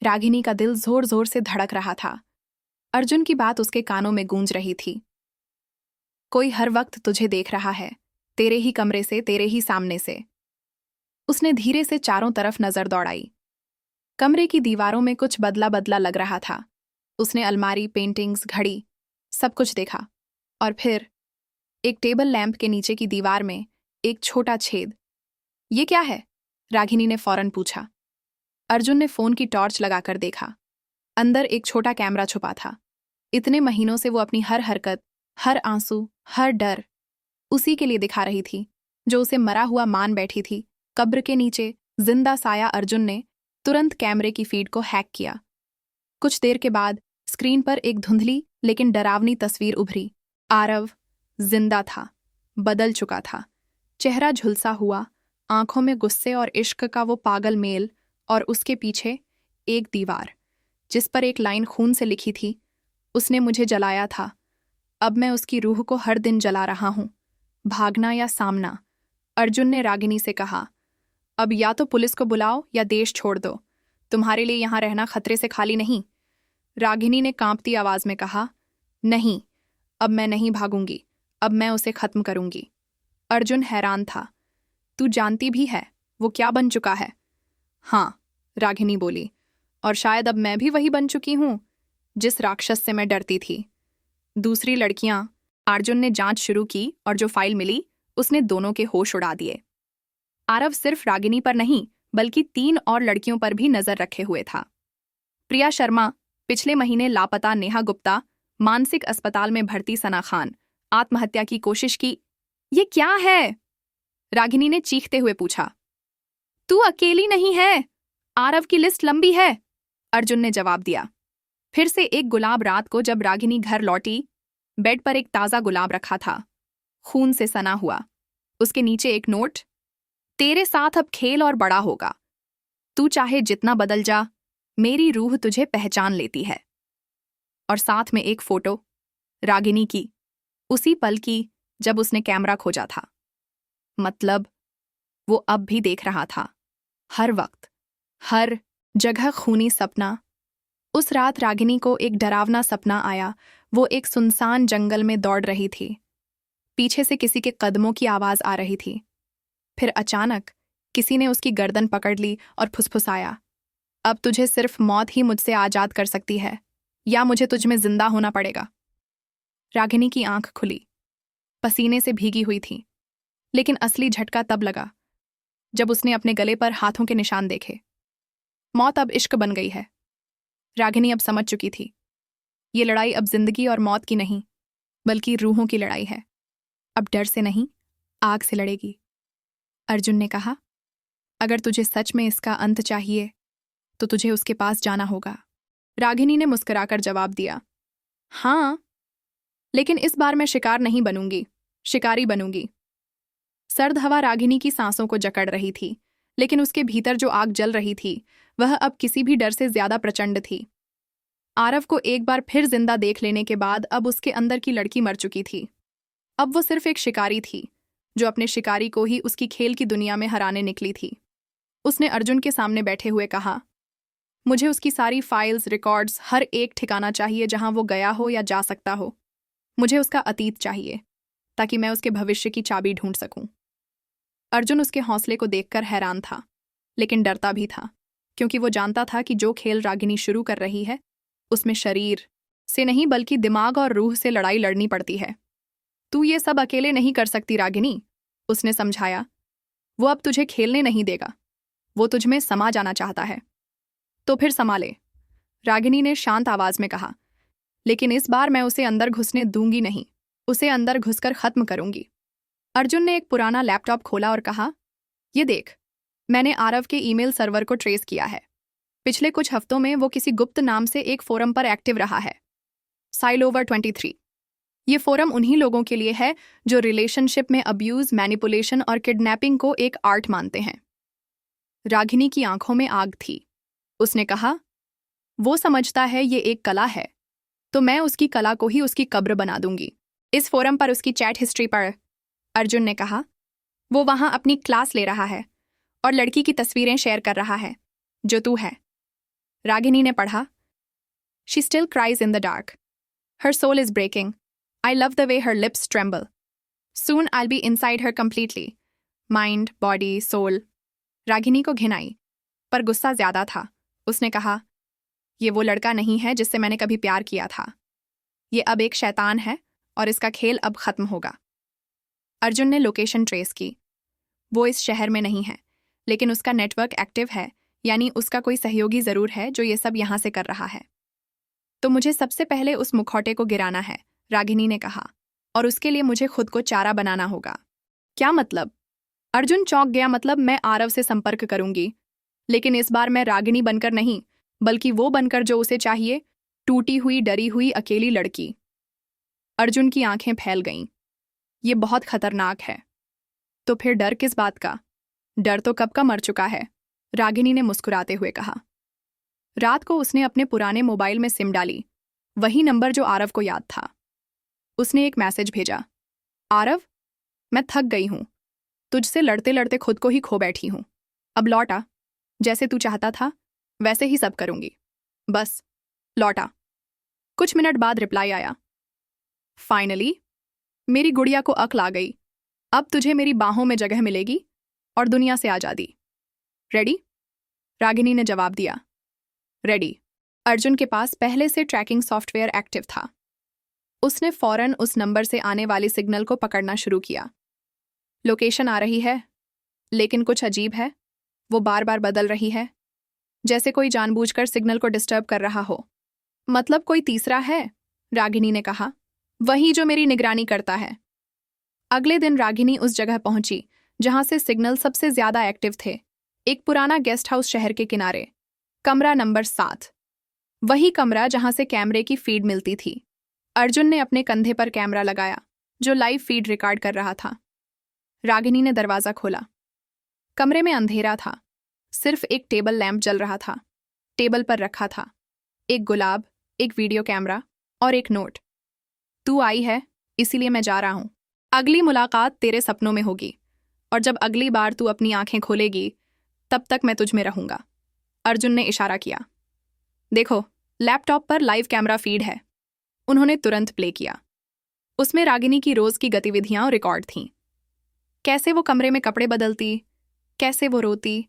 रागिनी का दिल जोर जोर से धड़क रहा था। अर्जुन की बात उसके कानों में गूंज रही थी। कोई हर वक्त तुझे देख रहा है, तेरे ही कमरे से, तेरे ही सामने से। उसने धीरे से चारों तरफ नजर दौड़ाई। कमरे की दीवारों में कुछ बदला बदला लग रहा था। उसने अलमारी, पेंटिंग्स, घड़ी, सब कुछ देखा। और फिर एक टेबल लैंप के नीचे की दीवार में एक छोटा छेद। ये क्या है? रागिनी ने फौरन पूछा। अर्जुन ने फोन की टॉर्च लगाकर देखा। अंदर एक छोटा कैमरा छुपा था। इतने महीनों से वो अपनी हर हरकत, हर आंसू, हर डर उसी के लिए दिखा रही थी, जो उसे मरा हुआ मान बैठी थी। कब्र के नीचे जिंदा साया अर्जुन ने तुरंत कैमरे की फीड को हैक किया। कुछ देर के बाद स्क्रीन पर एक धुंधली लेकिन डरावनी तस्वीर उभरी। आरव जिंदा था, बदल चुका था। चेहरा झुलसा हुआ, आंखों में गुस्से और इश्क का वो पागल मेल, और उसके पीछे एक दीवार जिस पर एक लाइन खून से लिखी थी, उसने मुझे जलाया था, अब मैं उसकी रूह को हर दिन जला रहा हूं। भागना या सामना? अर्जुन ने रागिनी से कहा। अब या तो पुलिस को बुलाओ या देश छोड़ दो, तुम्हारे लिए यहां रहना खतरे से खाली नहीं। रागिनी ने कांपती आवाज में कहा। नहीं, अब मैं नहीं भागूंगी, अब मैं उसे खत्म करूंगी। अर्जुन हैरान था। तू जानती भी है वो क्या बन चुका है? हाँ, रागिनी बोली, और शायद अब मैं भी वही बन चुकी हूं जिस राक्षस से मैं डरती थी। दूसरी लड़कियां? अर्जुन ने जांच शुरू की और जो फाइल मिली उसने दोनों के होश उड़ा दिए। आरव सिर्फ रागिनी पर नहीं बल्कि 3 और लड़कियों पर भी नजर रखे हुए था। प्रिया शर्मा, पिछले महीने लापता नेहा गुप्ता, मानसिक अस्पताल में भर्ती सना खान, आत्महत्या की कोशिश की। ये क्या है? रागिनी ने चीखते हुए पूछा। तू अकेली नहीं है, आरव की लिस्ट लंबी है, अर्जुन ने जवाब दिया। फिर से एक गुलाब रात को जब रागिनी घर लौटी, बेड पर एक ताजा गुलाब रखा था, खून से सना हुआ। उसके नीचे एक नोट। तेरे साथ अब खेल और बड़ा होगा, तू चाहे जितना बदल जा, मेरी रूह तुझे पहचान लेती है। और साथ में एक फोटो, रागिनी की, उसी पल की जब उसने कैमरा खोजा था। मतलब वो अब भी देख रहा था, हर वक्त, हर जगह खूनी सपना। उस रात रागिनी को एक डरावना सपना आया। वो एक सुनसान जंगल में दौड़ रही थी। पीछे से किसी के कदमों की आवाज आ रही थी। फिर अचानक किसी ने उसकी गर्दन पकड़ ली और फुसफुसाया। अब तुझे सिर्फ मौत ही मुझसे आजाद कर सकती है, या मुझे तुझ में जिंदा होना पड़ेगा। रागिनी की आंख खुली, पसीने से भीगी हुई थी, लेकिन असली झटका तब लगा जब उसने अपने गले पर हाथों के निशान देखे। मौत अब इश्क बन गई है। रागिनी अब समझ चुकी थी, ये लड़ाई अब जिंदगी और मौत की नहीं बल्कि रूहों की लड़ाई है। अब डर से नहीं, आग से लड़ेगी। अर्जुन ने कहा, अगर तुझे सच में इसका अंत चाहिए तो तुझे उसके पास जाना होगा। रागिनी ने मुस्कुराकर जवाब दिया, हाँ, लेकिन इस बार मैं शिकार नहीं बनूंगी, शिकारी बनूंगी। सर्द हवा रागिनी की सांसों को जकड़ रही थी, लेकिन उसके भीतर जो आग जल रही थी वह अब किसी भी डर से ज्यादा प्रचंड थी। आरव को एक बार फिर जिंदा देख लेने के बाद अब उसके अंदर की लड़की मर चुकी थी। अब वो सिर्फ एक शिकारी थी जो अपने शिकारी को ही उसकी खेल की दुनिया में हराने निकली थी। उसने अर्जुन के सामने बैठे हुए कहा, मुझे उसकी सारी फाइल्स, रिकॉर्ड्स, हर एक ठिकाना चाहिए जहां वो गया हो या जा सकता हो। मुझे उसका अतीत चाहिए ताकि मैं उसके भविष्य की चाबी ढूंढ सकूं। अर्जुन उसके हौसले को देखकर हैरान था, लेकिन डरता भी था, क्योंकि वो जानता था कि जो खेल रागिनी शुरू कर रही है उसमें शरीर से नहीं बल्कि दिमाग और रूह से लड़ाई लड़नी पड़ती है। तू ये सब अकेले नहीं कर सकती रागिनी, उसने समझाया। वो अब तुझे खेलने नहीं देगा, वो तुझमें समा जाना चाहता है। तो फिर समा ले, रागिनी ने शांत आवाज में कहा, लेकिन इस बार मैं उसे अंदर घुसने दूंगी नहीं, उसे अंदर घुसकर खत्म करूंगी। अर्जुन ने एक पुराना लैपटॉप खोला और कहा, ये देख, मैंने आरव के ईमेल सर्वर को ट्रेस किया है। पिछले कुछ हफ्तों में वो किसी गुप्त नाम से एक फोरम पर एक्टिव रहा है, साइलोवर 23। ये फोरम उन्हीं लोगों के लिए है जो रिलेशनशिप में अब्यूज, मैनिपुलेशन और किडनैपिंग को एक आर्ट मानते हैं। रागिनी की आंखों में आग थी। उसने कहा, वो समझता है ये एक कला है, तो मैं उसकी कला को ही उसकी कब्र बना दूंगी। इस फोरम पर उसकी चैट हिस्ट्री पढ़, अर्जुन ने कहा। वो वहां अपनी क्लास ले रहा है और लड़की की तस्वीरें शेयर कर रहा है जो तू है। रागिनी ने पढ़ा, She still cries in the dark. Her soul is breaking. I love the way her lips tremble. Soon I'll be inside her completely. Mind, body, soul. Ragini को घिन आई, पर गुस्सा ज्यादा था। उसने कहा, ये वो लड़का नहीं है जिससे मैंने कभी प्यार किया था। ये अब एक शैतान है और इसका खेल अब खत्म होगा। अर्जुन ने लोकेशन ट्रेस की। वो इस शहर में नहीं है, लेकिन उसका नेटवर्क एक्टिव है, यानी उसका कोई सहयोगी जरूर है जो ये सब यहाँ से कर रहा है। तो मुझे सबसे पहले उस मुखौटे को गिराना है, रागिनी ने कहा, और उसके लिए मुझे खुद को चारा बनाना होगा। क्या मतलब? अर्जुन चौंक गया। मतलब मैं आरव से संपर्क करूंगी, लेकिन इस बार मैं रागिनी बनकर नहीं, बल्कि वो बनकर जो उसे चाहिए, टूटी हुई, डरी हुई, अकेली लड़की। अर्जुन की आंखें फैल गईं। ये बहुत खतरनाक है। तो फिर डर किस बात का? डर तो कब का मर चुका है, रागिनी ने मुस्कुराते हुए कहा। रात को उसने अपने पुराने मोबाइल में सिम डाली, वही नंबर जो आरव को याद था। उसने एक मैसेज भेजा, आरव, मैं थक गई हूं, तुझसे लड़ते लड़ते खुद को ही खो बैठी हूं। अब लौट आ, जैसे तू चाहता था वैसे ही सब करूंगी, बस लौट आ। कुछ मिनट बाद रिप्लाई आया, फाइनली मेरी गुड़िया को अक्ल आ गई। अब तुझे मेरी बाहों में जगह मिलेगी और दुनिया से आजादी। रेडी? रागिनी ने जवाब दिया, रेडी। अर्जुन के पास पहले से ट्रैकिंग सॉफ्टवेयर एक्टिव था। उसने फौरन उस नंबर से आने वाली सिग्नल को पकड़ना शुरू किया। लोकेशन आ रही है, लेकिन कुछ अजीब है, वो बार बार बदल रही है, जैसे कोई जानबूझकर सिग्नल को डिस्टर्ब कर रहा हो। मतलब कोई तीसरा है, रागिनी ने कहा, वही जो मेरी निगरानी करता है। अगले दिन रागिनी उस जगह पहुंची जहां से सिग्नल सबसे ज्यादा एक्टिव थे, एक पुराना गेस्ट हाउस शहर के किनारे, कमरा नंबर 7। वही कमरा जहां से कैमरे की फीड मिलती थी। अर्जुन ने अपने कंधे पर कैमरा लगाया जो लाइव फीड रिकॉर्ड कर रहा था। रागिनी ने दरवाजा खोला। कमरे में अंधेरा था, सिर्फ एक टेबल लैंप जल रहा था। टेबल पर रखा था एक गुलाब, एक वीडियो कैमरा और एक नोट। तू आई है, इसीलिए मैं जा रहा हूं। अगली मुलाकात तेरे सपनों में होगी, और जब अगली बार तू अपनी आंखें खोलेगी तब तक मैं तुझ में रहूंगा। अर्जुन ने इशारा किया। देखो, लैपटॉप पर लाइव कैमरा फीड है। उन्होंने तुरंत प्ले किया। उसमें रागिनी की रोज की गतिविधियां रिकॉर्ड थीं। कैसे वो कमरे में कपड़े बदलती, कैसे वो रोती,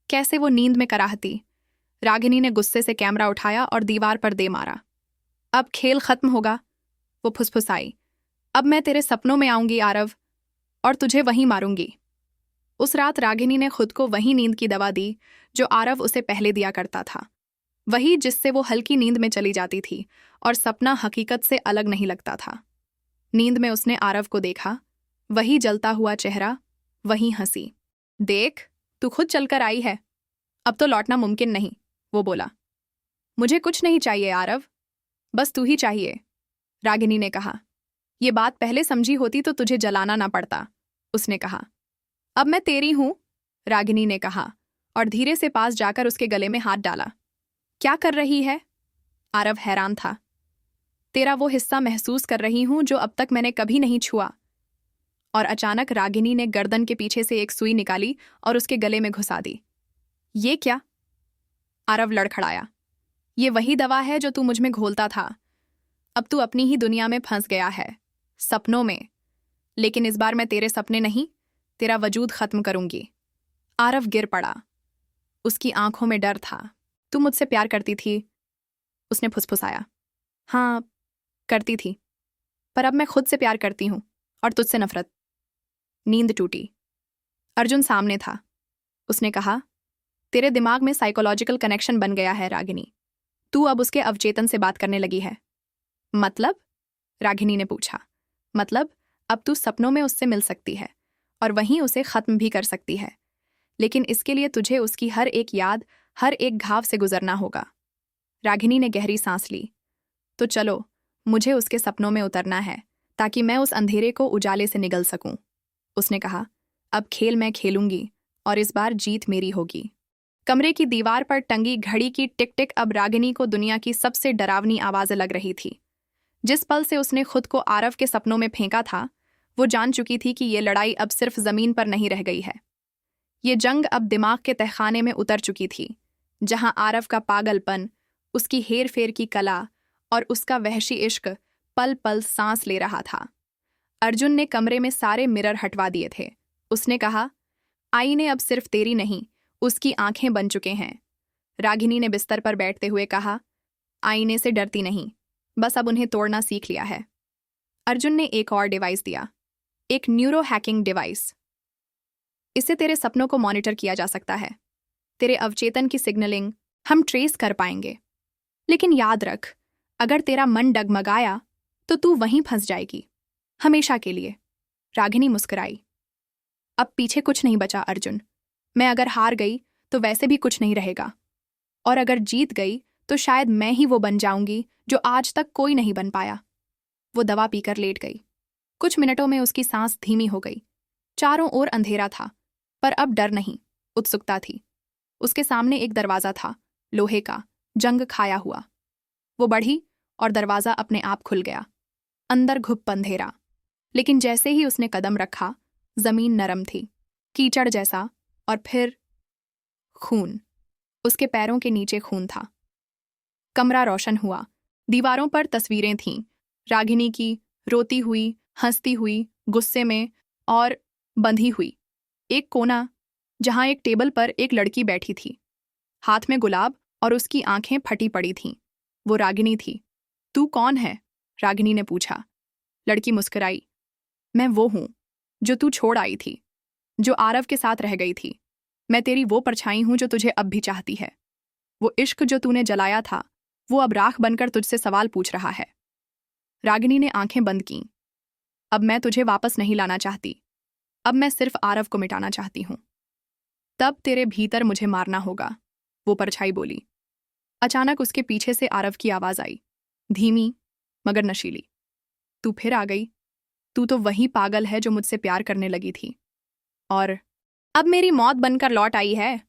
कैसे वो नींद में कराहती। रागिनी ने गुस्से से कैमरा उठाया और दीवार पर दे मारा। अब खेल खत्म होगा, वो फुसफुसाई। अब मैं तेरे सपनों में आऊंगी आरव, और तुझे वहीं मारूंगी। उस रात रागिनी ने खुद को वही नींद की दवा दी जो आरव उसे पहले दिया करता था, वही जिससे वो हल्की नींद में चली जाती थी और सपना हकीकत से अलग नहीं लगता था। नींद में उसने आरव को देखा, वही जलता हुआ चेहरा, वही हंसी। देख, तू खुद चलकर आई है, अब तो लौटना मुमकिन नहीं, वो बोला। मुझे कुछ नहीं चाहिए आरव, बस तू ही चाहिए, रागिनी ने कहा। ये बात पहले समझी होती तो तुझे जलाना ना पड़ता, उसने कहा। अब मैं तेरी हूं, रागिनी ने कहा, और धीरे से पास जाकर उसके गले में हाथ डाला। क्या कर रही है? आरव हैरान था। तेरा वो हिस्सा महसूस कर रही हूं जो अब तक मैंने कभी नहीं छुआ। और अचानक रागिनी ने गर्दन के पीछे से एक सुई निकाली और उसके गले में घुसा दी। ये क्या? आरव लड़खड़ाया। ये वही दवा है जो तू मुझ में घोलता था। अब तू अपनी ही दुनिया में फंस गया है, सपनों में। लेकिन इस बार मैं तेरे सपने नहीं, तेरा वजूद खत्म करूंगी। आरव गिर पड़ा। उसकी आंखों में डर था। तू मुझसे प्यार करती थी, उसने फुसफुसाया। हाँ, करती थी, पर अब मैं खुद से प्यार करती हूं और तुझसे नफरत। नींद टूटी। अर्जुन सामने था। उसने कहा, तेरे दिमाग में साइकोलॉजिकल कनेक्शन बन गया है रागिनी। तू अब उसके अवचेतन से बात करने लगी है। मतलब? रागिनी ने पूछा। मतलब, अब तू सपनों में उससे मिल सकती है और वहीं उसे खत्म भी कर सकती है, लेकिन इसके लिए तुझे उसकी हर एक याद, हर एक घाव से गुजरना होगा। रागिनी ने गहरी सांस ली। तो चलो, मुझे उसके सपनों में उतरना है ताकि मैं उस अंधेरे को उजाले से निगल सकूं, उसने कहा। अब खेल मैं खेलूंगी और इस बार जीत मेरी होगी। कमरे की दीवार पर टंगी घड़ी की टिक टिक अब रागिनी को दुनिया की सबसे डरावनी आवाज़ लग रही थी। जिस पल से उसने खुद को आरव के सपनों में फेंका था, वो जान चुकी थी कि ये लड़ाई अब सिर्फ जमीन पर नहीं रह गई है। ये जंग अब दिमाग के तहखाने में उतर चुकी थी, जहां आरव का पागलपन, उसकी हेर फेर की कला और उसका वहशी इश्क पल पल सांस ले रहा था। अर्जुन ने कमरे में सारे मिरर हटवा दिए थे। उसने कहा, आईने अब सिर्फ तेरी नहीं, उसकी आंखें बन चुके हैं। रागिनी ने बिस्तर पर बैठते हुए कहा, आईने से डरती नहीं, बस अब उन्हें तोड़ना सीख लिया है। अर्जुन ने एक और डिवाइस दिया, एक न्यूरो हैकिंग डिवाइस। इससे तेरे सपनों को मॉनिटर किया जा सकता है। तेरे अवचेतन की सिग्नलिंग हम ट्रेस कर पाएंगे। लेकिन याद रख, अगर तेरा मन डगमगाया तो तू वहीं फंस जाएगी, हमेशा के लिए। रागिनी मुस्कुराई। अब पीछे कुछ नहीं बचा अर्जुन। मैं अगर हार गई तो वैसे भी कुछ नहीं रहेगा, और अगर जीत गई तो शायद मैं ही वो बन जाऊंगी जो आज तक कोई नहीं बन पाया। वो दवा पीकर लेट गई। कुछ मिनटों में उसकी सांस धीमी हो गई। चारों ओर अंधेरा था, पर अब डर नहीं, उत्सुकता थी। उसके सामने एक दरवाजा था, लोहे का, जंग खाया हुआ। वो बढ़ी और दरवाजा अपने आप खुल गया। अंदर घुप अंधेरा, लेकिन जैसे ही उसने कदम रखा, जमीन नरम थी, कीचड़ जैसा, और फिर खून। उसके पैरों के नीचे खून था। कमरा रोशन हुआ। दीवारों पर तस्वीरें थीं, रागिनी की, रोती हुई, हंसती हुई, गुस्से में और बंधी हुई। एक कोना जहां एक टेबल पर एक लड़की बैठी थी, हाथ में गुलाब, और उसकी आंखें फटी पड़ी थीं। वो रागिनी थी। तू कौन है? रागिनी ने पूछा। लड़की मुस्कुराई। मैं वो हूं जो तू छोड़ आई थी, जो आरव के साथ रह गई थी। मैं तेरी वो परछाई हूं जो तुझे अब भी चाहती है। वो इश्क जो तूने जलाया था, वो अब राख बनकर तुझसे सवाल पूछ रहा है। रागिनी ने आंखें बंद कीं। अब मैं तुझे वापस नहीं लाना चाहती। अब मैं सिर्फ आरव को मिटाना चाहती हूं। तब तेरे भीतर मुझे मारना होगा, वो परछाई बोली। अचानक उसके पीछे से आरव की आवाज आई, धीमी मगर नशीली। तू फिर आ गई। तू तो वही पागल है जो मुझसे प्यार करने लगी थी, और अब मेरी मौत बनकर लौट आई है।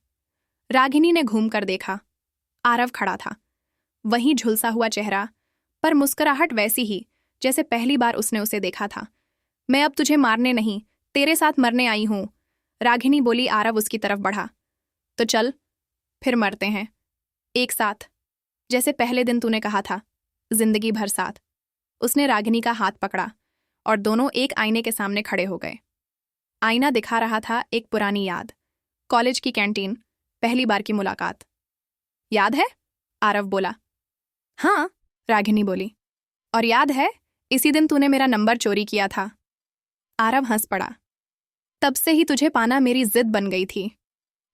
रागिनी ने घूमकर देखा। आरव खड़ा था, वही झुलसा हुआ चेहरा, पर मुस्कुराहट वैसी ही जैसे पहली बार उसने उसे देखा था। मैं अब तुझे मारने नहीं, तेरे साथ मरने आई हूं, रागिनी बोली। आरव उसकी तरफ बढ़ा। तो चल, फिर मरते हैं, एक साथ, जैसे पहले दिन तूने कहा था, जिंदगी भर साथ। उसने रागिनी का हाथ पकड़ा और दोनों एक आईने के सामने खड़े हो गए। आईना दिखा रहा था एक पुरानी याद, कॉलेज की कैंटीन, पहली बार की मुलाकात। याद है? आरव बोला। हाँ, रागिनी बोली। और याद है, इसी दिन तूने मेरा नंबर चोरी किया था। आरव हंस पड़ा। तब से ही तुझे पाना मेरी जिद बन गई थी,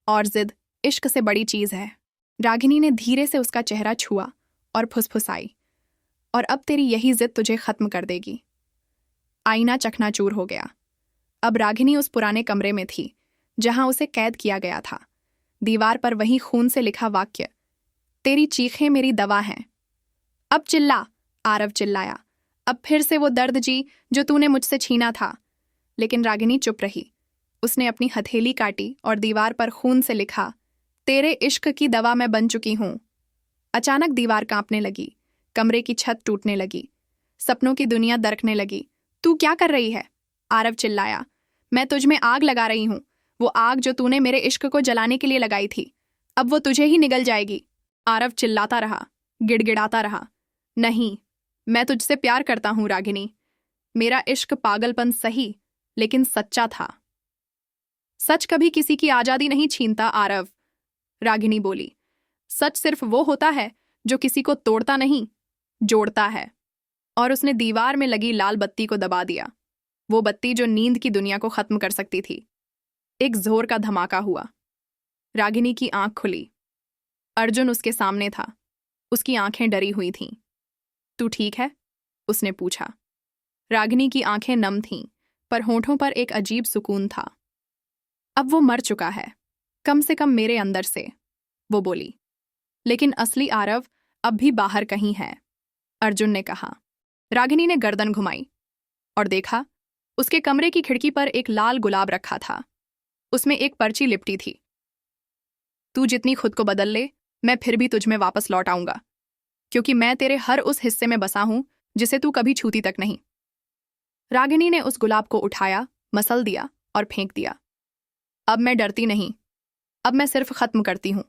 और जिद इश्क से बड़ी चीज है। रागिनी ने धीरे से उसका चेहरा छुआ और फुसफुसाई। और अब तेरी यही जिद तुझे खत्म कर देगी। आईना चकनाचूर हो गया। अब रागिनी उस पुराने कमरे में थी जहां उसे कैद किया गया था। दीवार पर वही खून से लिखा वाक्य, तेरी चीखें मेरी दवा हैं। अब चिल्ला, आरव चिल्लाया। अब फिर से वो दर्द जी जो तूने मुझसे छीना था। लेकिन रागिनी चुप रही। उसने अपनी हथेली काटी और दीवार पर खून से लिखा, तेरे इश्क की दवा मैं बन चुकी हूं। अचानक दीवार कांपने लगी, कमरे की छत टूटने लगी, सपनों की दुनिया दरकने लगी। तू क्या कर रही है? आरव चिल्लाया। मैं तुझ में आग लगा रही हूं, वो आग जो तूने मेरे इश्क को जलाने के लिए लगाई थी। अब वो तुझे ही निगल जाएगी। आरव चिल्लाता रहा, गिड़गिड़ाता रहा। नहीं, मैं तुझसे प्यार करता हूं रागिनी। मेरा इश्क पागलपन सही, लेकिन सच्चा था। सच कभी किसी की आजादी नहीं छीनता आरव, रागिनी बोली। सच सिर्फ वो होता है जो किसी को तोड़ता नहीं, जोड़ता है। और उसने दीवार में लगी लाल बत्ती को दबा दिया, वो बत्ती जो नींद की दुनिया को खत्म कर सकती थी। एक जोर का धमाका हुआ। रागिनी की आंख खुली। अर्जुन उसके सामने था। उसकी आंखें डरी हुई थीं। तू ठीक है? उसने पूछा। रागिनी की आंखें नम थीं, पर होठों पर एक अजीब सुकून था। अब वो मर चुका है, कम से कम मेरे अंदर से, वो बोली। लेकिन असली आरव अब भी बाहर कहीं है, अर्जुन ने कहा। रागिनी ने गर्दन घुमाई और देखा, उसके कमरे की खिड़की पर एक लाल गुलाब रखा था। उसमें एक पर्ची लिपटी थी। तू जितनी खुद को बदल ले, मैं फिर भी तुझ में वापस लौट आऊंगा, क्योंकि मैं तेरे हर उस हिस्से में बसा हूं जिसे तू कभी छूती तक नहीं। रागिनी ने उस गुलाब को उठाया, मसल दिया और फेंक दिया। अब मैं डरती नहीं, अब मैं सिर्फ खत्म करती हूं।